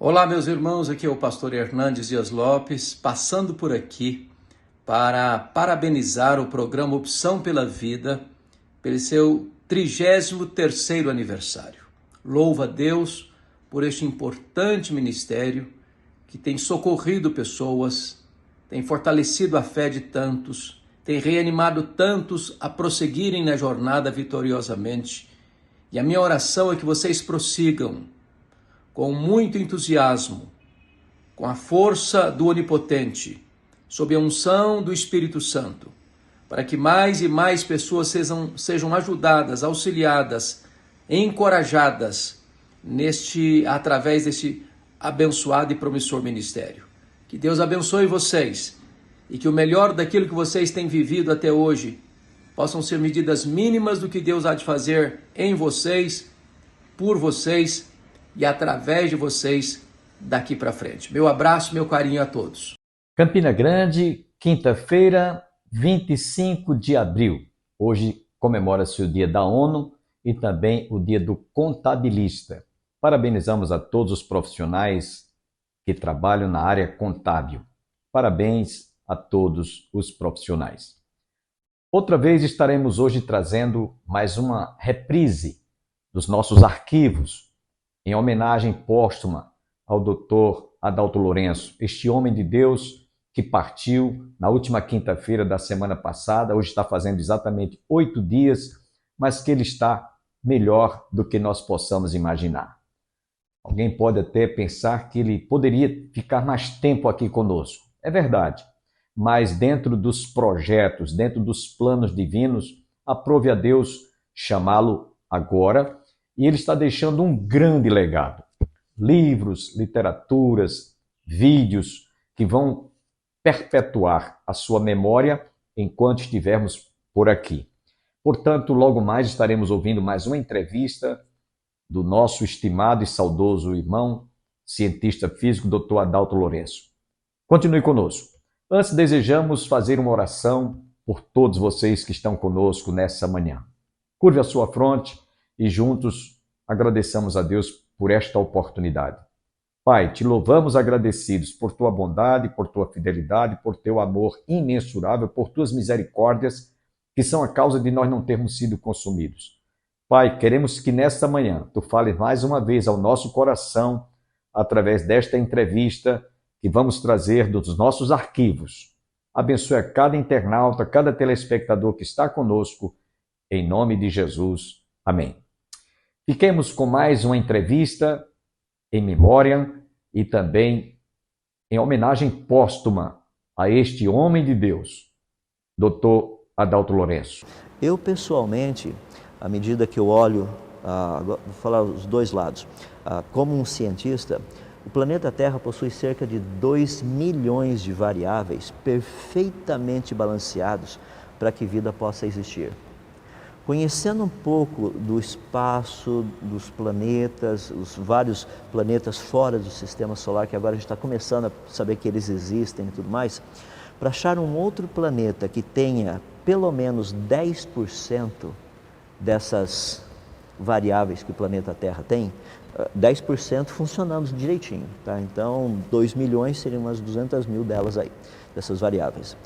Olá, meus irmãos, aqui é o pastor Hernandes Dias Lopes, passando por aqui para parabenizar o programa Opção pela Vida pelo seu 33º aniversário. Louvo a Deus por este importante ministério que tem socorrido pessoas, tem fortalecido a fé de tantos, tem reanimado tantos a prosseguirem na jornada vitoriosamente. E a minha oração é que vocês prossigam com muito entusiasmo, com a força do Onipotente, sob a unção do Espírito Santo, para que mais e mais pessoas sejam ajudadas, auxiliadas, encorajadas através deste abençoado e promissor ministério. Que Deus abençoe vocês e que o melhor daquilo que vocês têm vivido até hoje possam ser medidas mínimas do que Deus há de fazer em vocês, por vocês e através de vocês daqui para frente. Meu abraço, meu carinho a todos. Campina Grande, quinta-feira, 25 de abril. Hoje comemora-se o Dia da ONU e também o Dia do Contabilista. Parabenizamos a todos os profissionais que trabalham na área contábil. Parabéns a todos os profissionais. Outra vez estaremos hoje trazendo mais uma reprise dos nossos arquivos, em homenagem póstuma ao Dr. Adalto Lourenço, este homem de Deus que partiu na última quinta-feira da semana passada, hoje está fazendo exatamente 8 dias, mas que ele está melhor do que nós possamos imaginar. Alguém pode até pensar que ele poderia ficar mais tempo aqui conosco. É verdade, mas dentro dos projetos, dentro dos planos divinos, aprove a Deus chamá-lo agora, e ele está deixando um grande legado. Livros, literaturas, vídeos que vão perpetuar a sua memória enquanto estivermos por aqui. Portanto, logo mais estaremos ouvindo mais uma entrevista do nosso estimado e saudoso irmão, cientista físico, Dr. Adalto Lourenço. Continue conosco. Antes, desejamos fazer uma oração por todos vocês que estão conosco nessa manhã. Curve a sua fronte e juntos agradeçamos a Deus por esta oportunidade. Pai, te louvamos agradecidos por tua bondade, por tua fidelidade, por teu amor imensurável, por tuas misericórdias, que são a causa de nós não termos sido consumidos. Pai, queremos que nesta manhã tu fales mais uma vez ao nosso coração, através desta entrevista que vamos trazer dos nossos arquivos. Abençoe a cada internauta, cada telespectador que está conosco, em nome de Jesus. Amém. Fiquemos com mais uma entrevista em memória e também em homenagem póstuma a este homem de Deus, Dr. Adalto Lourenço. Eu, pessoalmente, à medida que eu olho, vou falar os dois lados, como um cientista, o planeta Terra possui cerca de 2 milhões de variáveis perfeitamente balanceados para que vida possa existir. Conhecendo um pouco do espaço, dos planetas, os vários planetas fora do sistema solar, que agora a gente está começando a saber que eles existem e tudo mais, para achar um outro planeta que tenha pelo menos 10% dessas variáveis que o planeta Terra tem, 10% funcionando direitinho, tá? Então 2 milhões seriam umas 200 mil delas aí, dessas variáveis.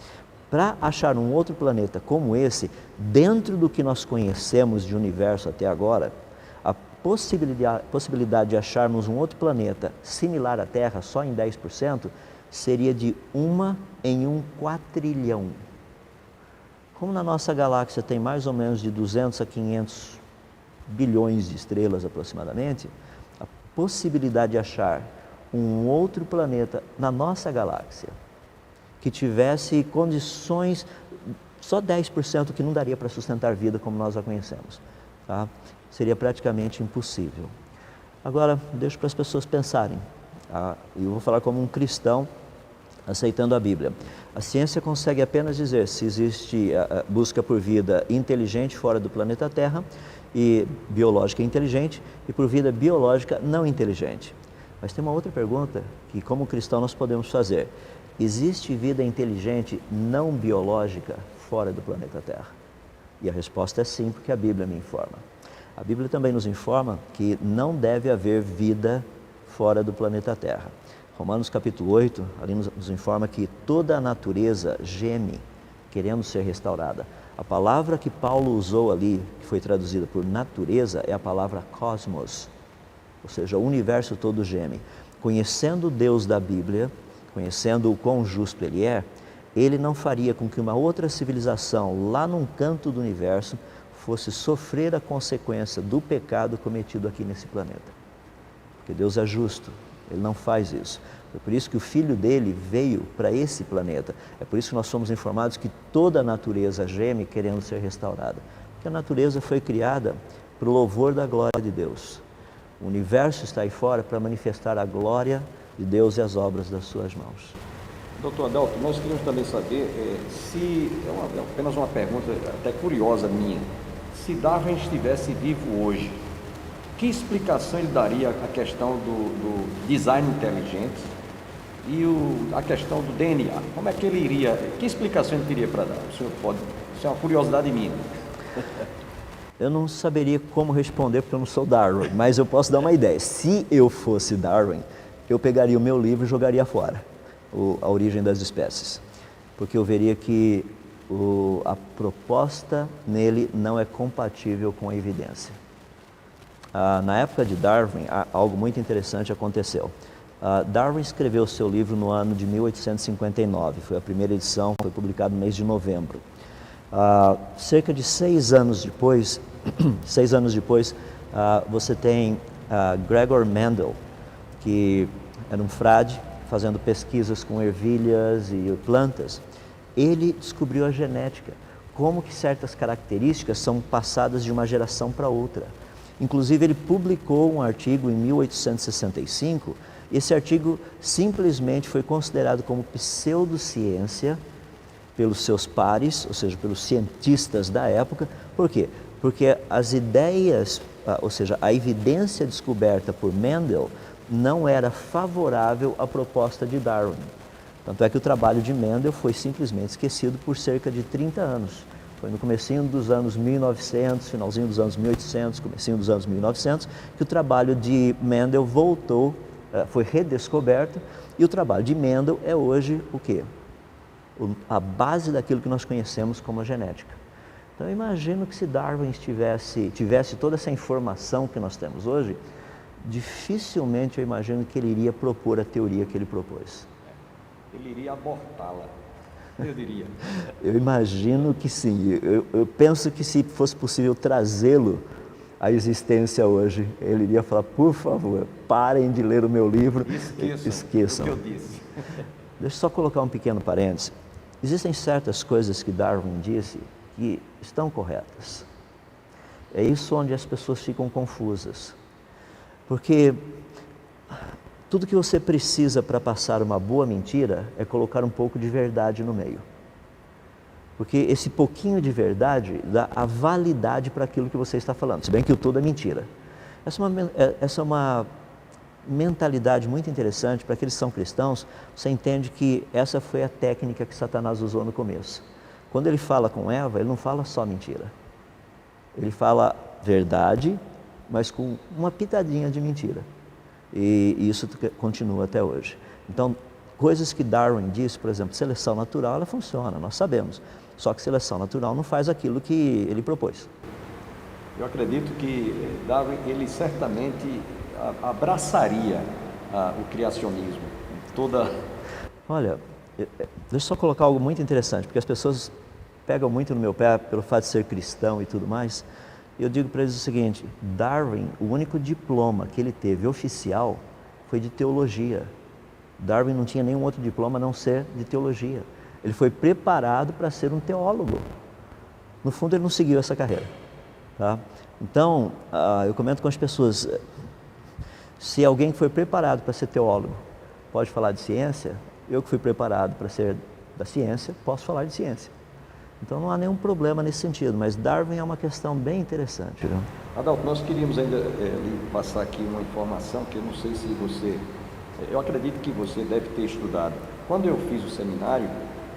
Para achar um outro planeta como esse, dentro do que nós conhecemos de universo até agora, a possibilidade de acharmos um outro planeta similar à Terra só em 10% seria de 1 em 1 quatrilhão. Como na nossa galáxia tem mais ou menos de 200 a 500 bilhões de estrelas aproximadamente, a possibilidade de achar um outro planeta na nossa galáxia que tivesse condições, só 10% que não daria para sustentar vida como nós a conhecemos, tá? Seria praticamente impossível. Agora, deixo para as pessoas pensarem, eu vou falar como um cristão aceitando a Bíblia. A ciência consegue apenas dizer se existe a busca por vida inteligente fora do planeta Terra e biológica inteligente e por vida biológica não inteligente. Mas tem uma outra pergunta que como cristão nós podemos fazer. Existe vida inteligente não biológica fora do planeta Terra? E a resposta é sim, porque a Bíblia me informa. A Bíblia também nos informa que não deve haver vida fora do planeta Terra. Romanos capítulo 8, ali nos informa que toda a natureza geme, querendo ser restaurada. A palavra que Paulo usou ali, que foi traduzida por natureza, é a palavra cosmos, ou seja, o universo todo geme. Conhecendo o Deus da Bíblia, conhecendo o quão justo Ele é, Ele não faria com que uma outra civilização, lá num canto do universo, fosse sofrer a consequência do pecado cometido aqui nesse planeta. Porque Deus é justo, Ele não faz isso. É por isso que o Filho dele veio para esse planeta. É por isso que nós somos informados que toda a natureza geme querendo ser restaurada. Porque a natureza foi criada para o louvor da glória de Deus. O universo está aí fora para manifestar a glória de Deus e as obras das suas mãos. Doutor Adalto, nós queríamos também saber se, é apenas uma pergunta até curiosa minha, se Darwin estivesse vivo hoje, que explicação ele daria à questão do design inteligente e a questão do DNA? Como é que ele iria, que explicação ele teria para dar? O senhor pode, isso é uma curiosidade minha. Eu não saberia como responder porque eu não sou Darwin, mas eu posso dar uma ideia. Se eu fosse Darwin, eu pegaria o meu livro e jogaria fora, A Origem das Espécies, porque eu veria que a proposta nele não é compatível com a evidência. Na época de Darwin, algo muito interessante aconteceu. Darwin escreveu seu livro no ano de 1859, foi a primeira edição, foi publicado no mês de novembro. Cerca de 6 anos depois, você tem Gregor Mendel, que era um frade fazendo pesquisas com ervilhas e plantas. Ele descobriu a genética, como que certas características são passadas de uma geração para outra. Inclusive, ele publicou um artigo em 1865. Esse artigo simplesmente foi considerado como pseudociência pelos seus pares, ou seja, pelos cientistas da época. Por quê? Porque as ideias, ou seja, a evidência descoberta por Mendel não era favorável à proposta de Darwin. Tanto é que o trabalho de Mendel foi simplesmente esquecido por cerca de 30 anos. Foi no comecinho dos anos 1900, finalzinho dos anos 1800, comecinho dos anos 1900, que o trabalho de Mendel voltou, foi redescoberto, e o trabalho de Mendel é hoje o quê? A base daquilo que nós conhecemos como a genética. Então eu imagino que se Darwin tivesse toda essa informação que nós temos hoje, dificilmente eu imagino que ele iria propor a teoria que ele propôs. Ele iria abortá-la, eu diria. Eu imagino que sim. Eu penso que se fosse possível trazê-lo à existência hoje, ele iria falar, por favor, parem de ler o meu livro, esqueçam. O que eu disse. Deixa eu só colocar um pequeno parêntese. Existem certas coisas que Darwin disse que estão corretas. É isso onde as pessoas ficam confusas. Porque tudo que você precisa para passar uma boa mentira é colocar um pouco de verdade no meio. Porque esse pouquinho de verdade dá a validade para aquilo que você está falando, se bem que o todo é mentira. Essa é uma mentalidade muito interessante para aqueles que são cristãos. Você entende que essa foi a técnica que Satanás usou no começo. Quando ele fala com Eva, ele não fala só mentira. Ele fala verdade, mas com uma pitadinha de mentira. E isso continua até hoje. Então, coisas que Darwin disse, por exemplo, seleção natural, ela funciona, nós sabemos. Só que seleção natural não faz aquilo que ele propôs. Eu acredito que Darwin, ele certamente abraçaria o criacionismo. Olha, deixa eu só colocar algo muito interessante, porque as pessoas pegam muito no meu pé pelo fato de ser cristão e tudo mais. Eu digo para eles o seguinte: Darwin, o único diploma que ele teve oficial foi de teologia. Darwin não tinha nenhum outro diploma a não ser de teologia. Ele foi preparado para ser um teólogo. No fundo, ele não seguiu essa carreira. Tá? Então, eu comento com as pessoas, se alguém que foi preparado para ser teólogo pode falar de ciência, eu que fui preparado para ser da ciência, posso falar de ciência. Então não há nenhum problema nesse sentido, mas Darwin é uma questão bem interessante. Né? Adalto, nós queríamos ainda passar aqui uma informação que eu não sei se você... Eu acredito que você deve ter estudado. Quando eu fiz o seminário,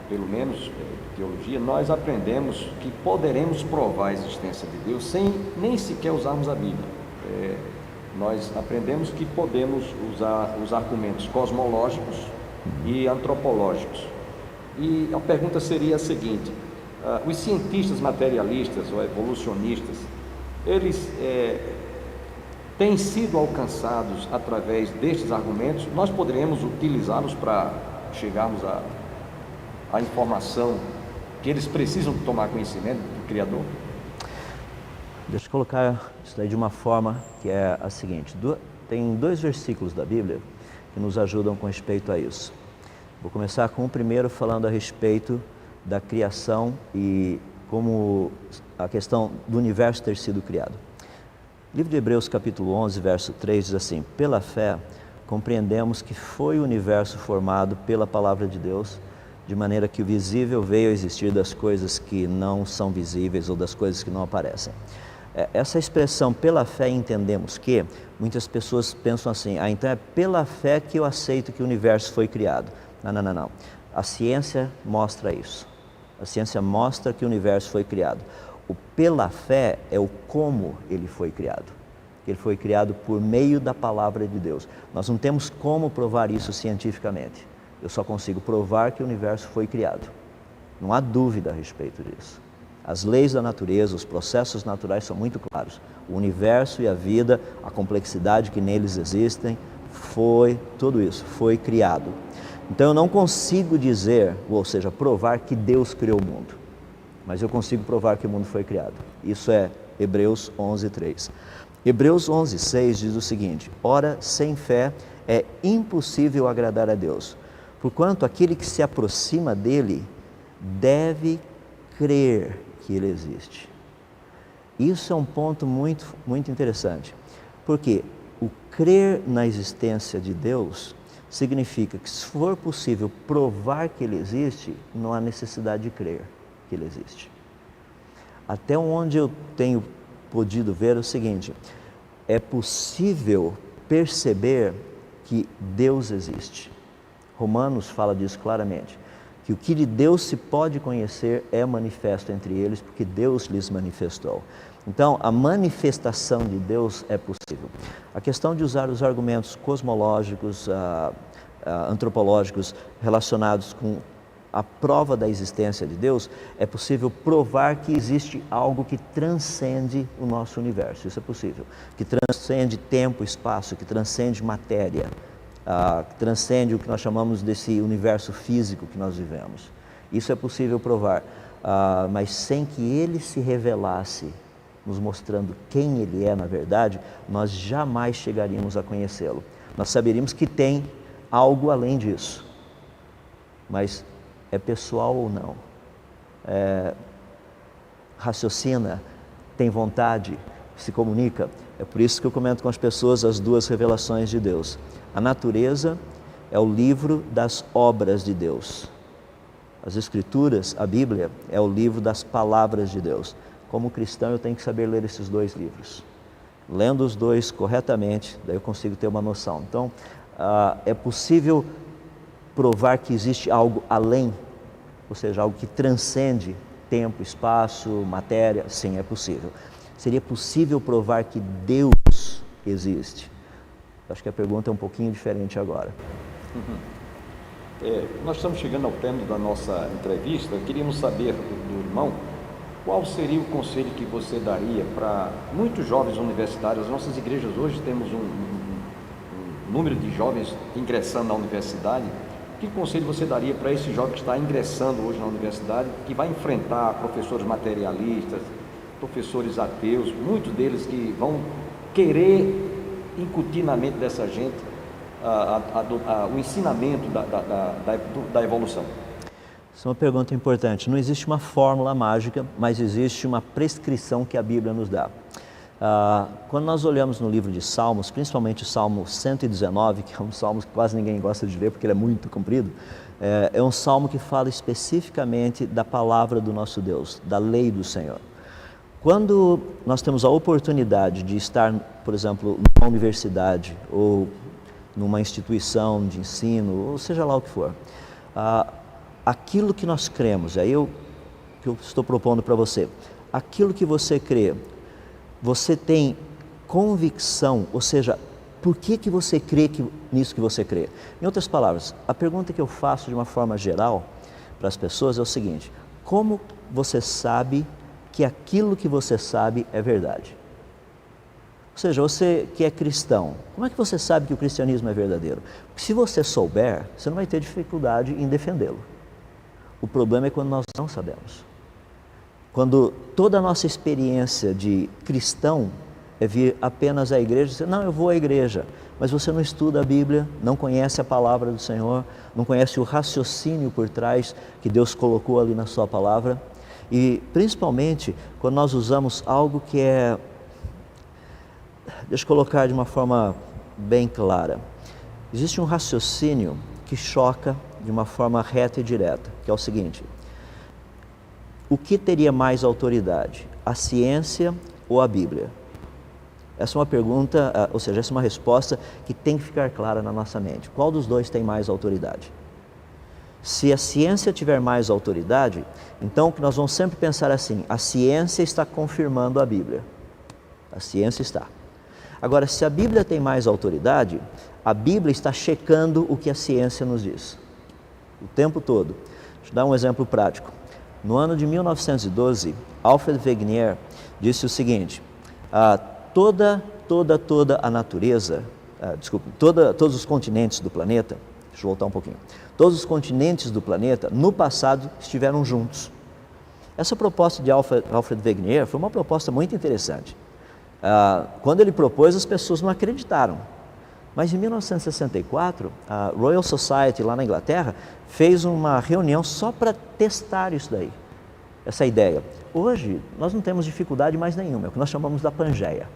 pelo menos de teologia, nós aprendemos que poderemos provar a existência de Deus sem nem sequer usarmos a Bíblia. nós aprendemos que podemos usar os argumentos cosmológicos e antropológicos. E a pergunta seria a seguinte: os cientistas materialistas ou evolucionistas, eles têm sido alcançados através destes argumentos? Nós poderemos utilizá-los para chegarmos à informação que eles precisam tomar conhecimento do Criador? Deixa eu colocar isso daí de uma forma que é a seguinte. Tem 2 versículos da Bíblia que nos ajudam com respeito a isso. Vou começar com o primeiro, falando a respeito da criação e como a questão do universo ter sido criado. O livro de Hebreus, capítulo 11, verso 3, diz assim: pela fé, compreendemos que foi o universo formado pela palavra de Deus, de maneira que o visível veio a existir das coisas que não são visíveis ou das coisas que não aparecem. Essa expressão, pela fé entendemos que, muitas pessoas pensam assim: então é pela fé que eu aceito que o universo foi criado. Não. A ciência mostra isso. A ciência mostra que o universo foi criado. O pela fé é o como ele foi criado. Ele foi criado por meio da palavra de Deus. Nós não temos como provar isso cientificamente. Eu só consigo provar que o universo foi criado. Não há dúvida a respeito disso. As leis da natureza, os processos naturais são muito claros. O universo e a vida, a complexidade que neles existem, tudo isso foi criado. Então eu não consigo dizer, ou seja, provar que Deus criou o mundo, mas eu consigo provar que o mundo foi criado. Isso é Hebreus 11:3. Hebreus 11:6 diz o seguinte: ora, sem fé é impossível agradar a Deus, porquanto aquele que se aproxima dele deve crer que ele existe. Isso é um ponto muito, muito interessante, porque o crer na existência de Deus significa que, se for possível provar que ele existe, não há necessidade de crer que ele existe. Até onde eu tenho podido ver o seguinte: é possível perceber que Deus existe. Romanos fala disso claramente, que o que de Deus se pode conhecer é manifesto entre eles, porque Deus lhes manifestou. Então, a manifestação de Deus é possível. A questão de usar os argumentos cosmológicos, antropológicos relacionados com a prova da existência de Deus, é possível provar que existe algo que transcende o nosso universo. Isso é possível. Que transcende tempo, espaço, que transcende matéria, que transcende o que nós chamamos desse universo físico que nós vivemos. Isso é possível provar, mas sem que ele se revelasse, nos mostrando quem ele é na verdade, nós jamais chegaríamos a conhecê-lo. Nós saberíamos que tem algo além disso, mas é pessoal ou não? Raciocina, tem vontade, se comunica? É por isso que eu comento com as pessoas as 2 revelações de Deus. A natureza é o livro das obras de Deus. As Escrituras, a Bíblia, é o livro das palavras de Deus. Como cristão, eu tenho que saber ler esses 2 livros. Lendo os 2 corretamente, daí eu consigo ter uma noção. Então, é possível provar que existe algo além, ou seja, algo que transcende tempo, espaço, matéria? Sim, é possível. Seria possível provar que Deus existe? Acho que a pergunta é um pouquinho diferente agora. Nós estamos chegando ao término da nossa entrevista. Queríamos saber do irmão qual seria o conselho que você daria para muitos jovens universitários. As nossas igrejas hoje temos um número de jovens ingressando na universidade. Que conselho você daria para esse jovem que está ingressando hoje na universidade, que vai enfrentar professores materialistas, professores ateus, muitos deles que vão querer incutir na mente dessa gente o ensinamento da evolução? Essa é uma pergunta importante. Não existe uma fórmula mágica, mas existe uma prescrição que a Bíblia nos dá. Quando nós olhamos no livro de Salmos, principalmente o Salmo 119, que é um salmo que quase ninguém gosta de ler porque ele é muito comprido, é um salmo que fala especificamente da palavra do nosso Deus, da lei do Senhor. Quando nós temos a oportunidade de estar, por exemplo, numa universidade ou numa instituição de ensino, ou seja lá o que for, aquilo que nós cremos, que eu estou propondo para você, aquilo que você crê, você tem convicção, ou seja, por que você crê nisso que você crê? Em outras palavras, a pergunta que eu faço de uma forma geral para as pessoas é o seguinte: como você sabe que aquilo que você sabe é verdade? Ou seja, você que é cristão, como é que você sabe que o cristianismo é verdadeiro? Porque se você souber, você não vai ter dificuldade em defendê-lo. O problema é quando nós não sabemos. Quando toda a nossa experiência de cristão é vir apenas à igreja e dizer, não, eu vou à igreja, mas você não estuda a Bíblia, não conhece a palavra do Senhor, não conhece o raciocínio por trás que Deus colocou ali na sua palavra. E principalmente quando nós usamos algo que é, deixa eu colocar de uma forma bem clara, existe um raciocínio que choca de uma forma reta e direta, que é o seguinte: o que teria mais autoridade, a ciência ou a Bíblia? Essa é uma pergunta, ou seja, essa é uma resposta que tem que ficar clara na nossa mente. Qual dos dois tem mais autoridade? Se a ciência tiver mais autoridade, então nós vamos sempre pensar assim: a ciência está confirmando a Bíblia. A ciência está. Agora, se a Bíblia tem mais autoridade, a Bíblia está checando o que a ciência nos diz. O tempo todo. Deixa eu dar um exemplo prático. No ano de 1912, Alfred Wegener disse o seguinte: toda a natureza, todos os continentes do planeta, deixa eu voltar um pouquinho, todos os continentes do planeta, no passado, estiveram juntos. Essa proposta de Alfred Wegener foi uma proposta muito interessante. Quando ele propôs, as pessoas não acreditaram. Mas em 1964, a Royal Society lá na Inglaterra fez uma reunião só para testar isso daí, essa ideia. Hoje, nós não temos dificuldade mais nenhuma, é o que nós chamamos da Pangeia.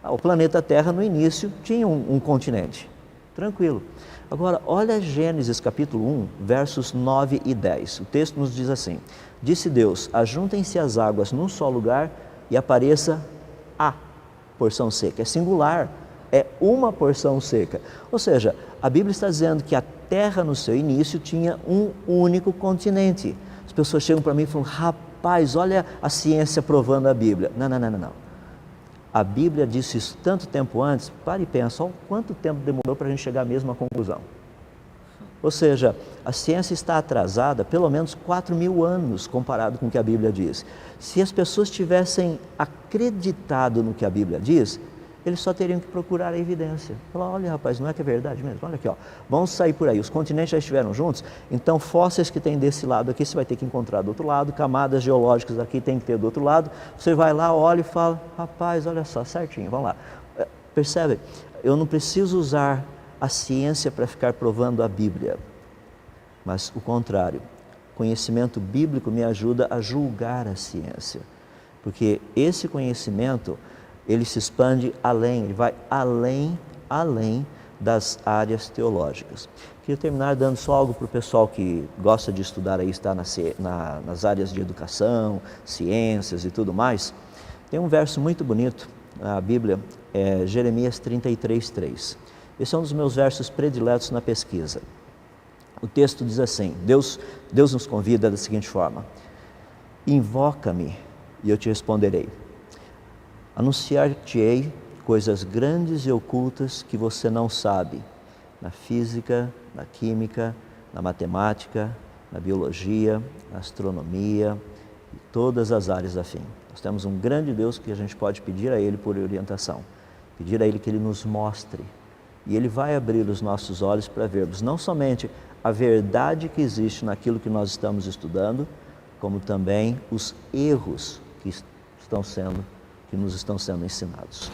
O planeta Terra, no início, tinha um continente, tranquilo. Agora, olha Gênesis capítulo 1, versos 9 e 10. O texto nos diz assim: disse Deus, ajuntem-se as águas num só lugar e apareça a porção seca. É singular, é uma porção seca. Ou seja, a Bíblia está dizendo que a Terra, no seu início, tinha um único continente. As pessoas chegam para mim e falam, rapaz, olha a ciência provando a Bíblia. Não. A Bíblia disse isso tanto tempo antes, pare e pensa, olha quanto tempo demorou para a gente chegar à mesma conclusão. Ou seja, a ciência está atrasada pelo menos 4.000 anos comparado com o que a Bíblia diz. Se as pessoas tivessem acreditado no que a Bíblia diz, eles só teriam que procurar a evidência. Falar, olha rapaz, não é que é verdade mesmo? Olha aqui, ó, vamos sair por aí, os continentes já estiveram juntos, então fósseis que tem desse lado aqui, você vai ter que encontrar do outro lado, camadas geológicas aqui tem que ter do outro lado, você vai lá, olha e fala, rapaz, olha só, certinho, vamos lá. Percebe? Eu não preciso usar a ciência para ficar provando a Bíblia, mas o contrário, conhecimento bíblico me ajuda a julgar a ciência, porque esse conhecimento, ele se expande além, ele vai além das áreas teológicas. Queria terminar dando só algo para o pessoal que gosta de estudar aí, está nas áreas de educação, ciências e tudo mais. Tem um verso muito bonito na Bíblia, Jeremias 33:3. Esse é um dos meus versos prediletos na pesquisa. O texto diz assim, Deus nos convida da seguinte forma: invoca-me e eu te responderei. Anunciar-te-ei coisas grandes e ocultas que você não sabe, na física, na química, na matemática, na biologia, na astronomia e todas as áreas afim. Nós temos um grande Deus que a gente pode pedir a Ele por orientação, pedir a Ele que Ele nos mostre, e Ele vai abrir os nossos olhos para vermos não somente a verdade que existe naquilo que nós estamos estudando, como também os erros que nos estão sendo ensinados.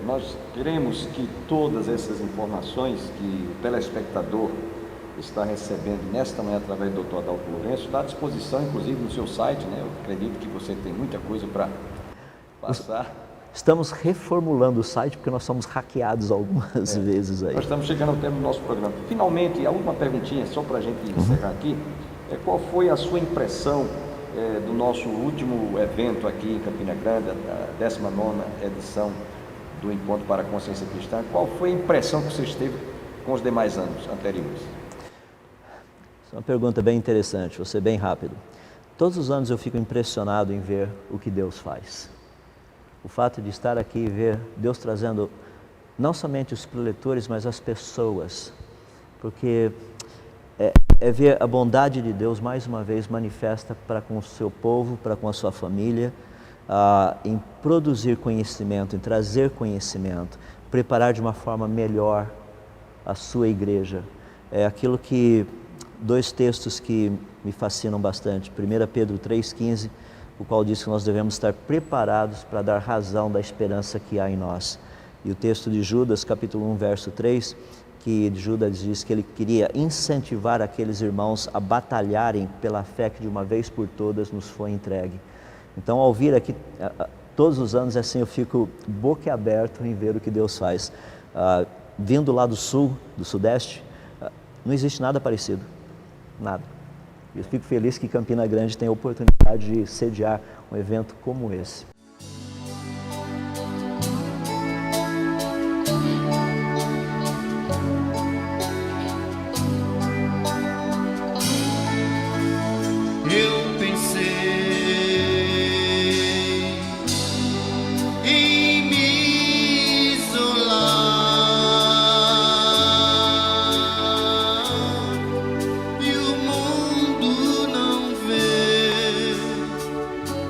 Nós queremos que todas essas informações que o telespectador está recebendo nesta manhã através do Dr. Adalto Lourenço está à disposição, inclusive no seu site, né? Eu acredito que você tem muita coisa para passar. Estamos reformulando o site porque nós somos hackeados algumas vezes aí. Nós estamos chegando ao termo do nosso programa. Finalmente, a última perguntinha, só para a gente encerrar aqui, qual foi a sua impressão do nosso último evento aqui em Campina Grande, a 19ª edição do Encontro para a Consciência Cristã? Qual foi a impressão que você teve com os demais anos anteriores? Essa é uma pergunta bem interessante, vou ser bem rápido. Todos os anos eu fico impressionado em ver o que Deus faz. o fato de estar aqui e ver Deus trazendo não somente os preletores, mas as pessoas, porque é ver a bondade de Deus mais uma vez manifesta para com o seu povo, para com a sua família, em produzir conhecimento, em trazer conhecimento, preparar de uma forma melhor a sua igreja. É aquilo que, dois textos que me fascinam bastante. 1 Pedro 3,15, o qual diz que nós devemos estar preparados para dar razão da esperança que há em nós. E o texto de Judas, capítulo 1, verso 3, que Judas diz que ele queria incentivar aqueles irmãos a batalharem pela fé que de uma vez por todas nos foi entregue. Então, ao vir aqui, todos os anos assim, eu fico boquiaberto em ver o que Deus faz. Vindo lá do sul, do sudeste, não existe nada parecido, nada. Eu fico feliz que Campina Grande tem a oportunidade de sediar um evento como esse. Eu pensei em me isolar e o mundo não vê.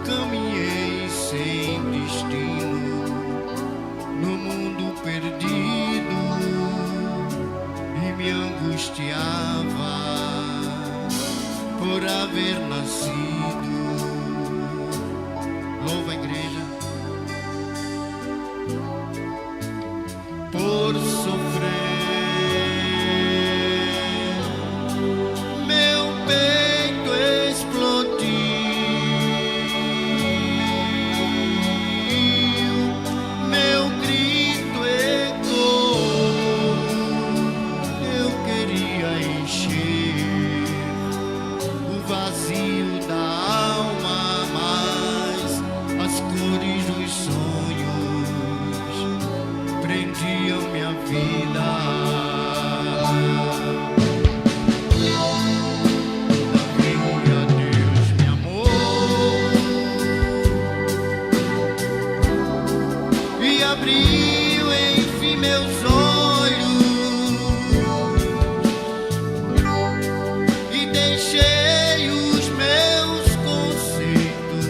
Caminhei sem destino no mundo perdido e me angustiava por haver nascido. Louva a igreja. Por sofrer, meu peito explodiu, meu grito ecoou. Eu queria encher o vazio da alma, mas as cores dos sonhos prendiam minha vida. Todavia Deus me amou e abriu enfim meus olhos e deixei os meus conceitos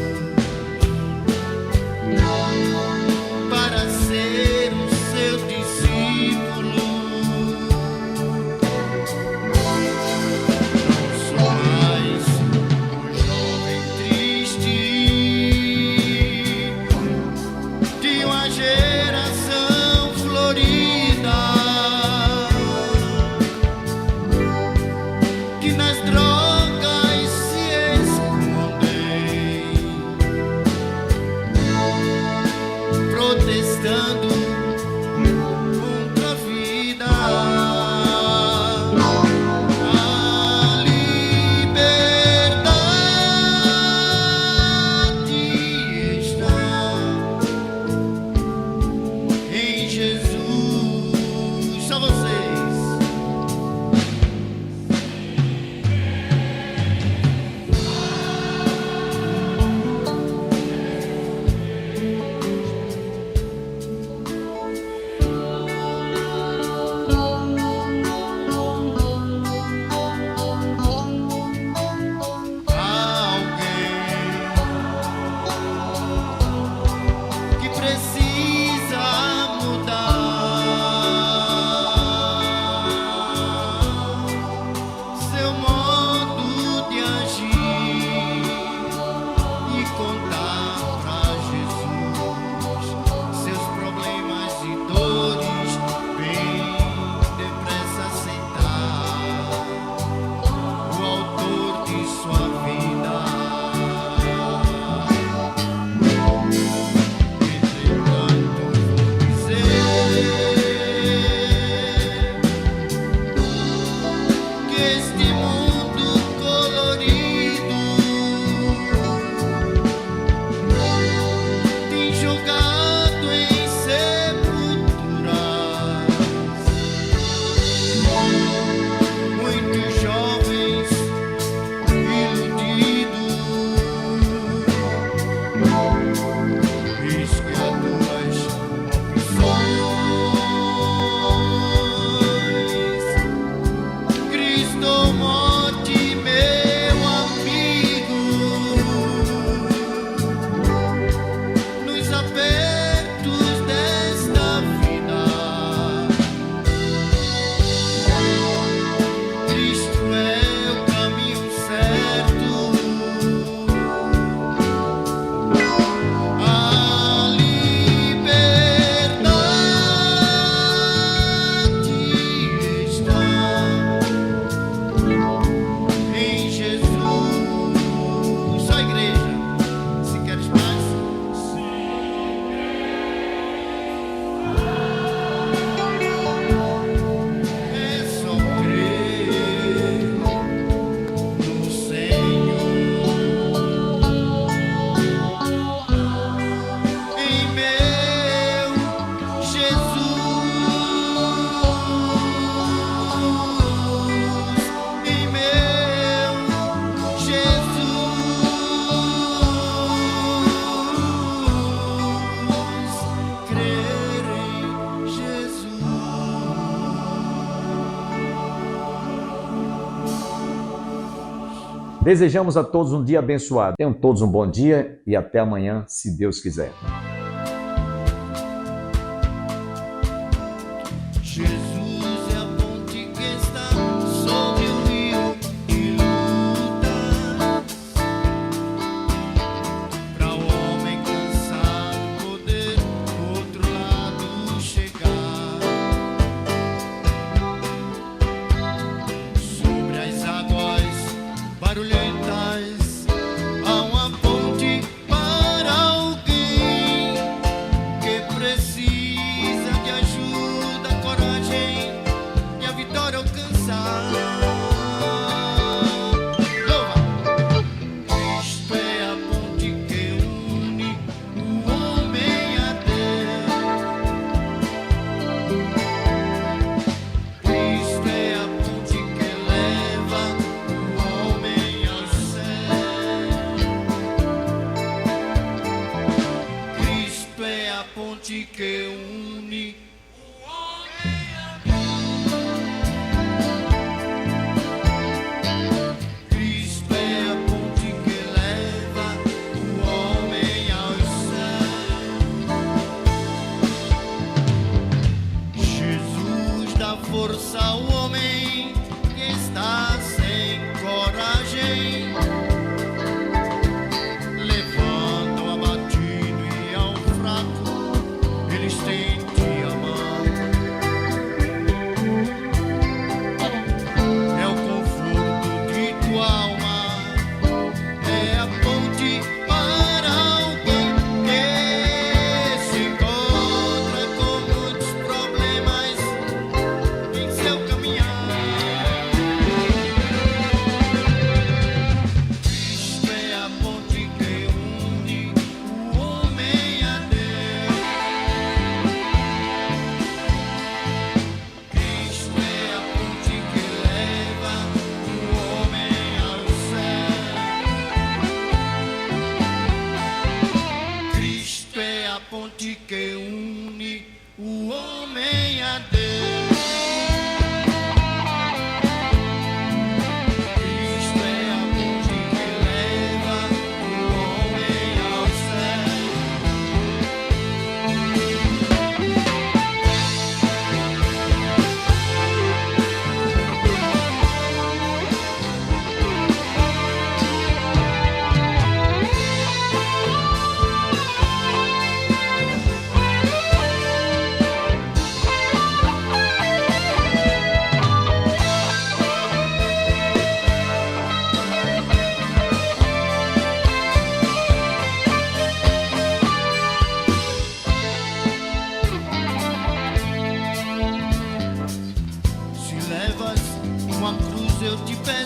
para ser o seu discípulo. Não sou mais um jovem triste de uma geração florida. Desejamos a todos um dia abençoado. Tenham todos um bom dia e até amanhã, se Deus quiser. Jesus é a ponte que está sobre o rio de lutas, para o homem cansado poder do outro lado chegar. Sobre as águas barulhentas há uma ponte para alguém que precisa de ajuda, coragem e a vitória alcançar. Louva! Cristo é a ponte que une o homem a Deus. Cristo é a ponte que leva o homem ao céu. Cristo é a ponte que une o homem a Deus. Cristo é a ponte que leva o homem ao céu. Jesus dá força ao homem que está sem coragem, levando o abatido e ao fraco, ele estende a mão. É o conforto de tua alma, é a ponte para alguém que se encontra com muitos problemas em seu caminhar. Cristo é a ponte que une o homem a Deus. Cristo é a ponte que leva o homem ao céu. Cristo é a ponte que une o homem a Deus. Cristo é a ponte que leva o homem ao céu. Se levas uma cruz, eu te peço.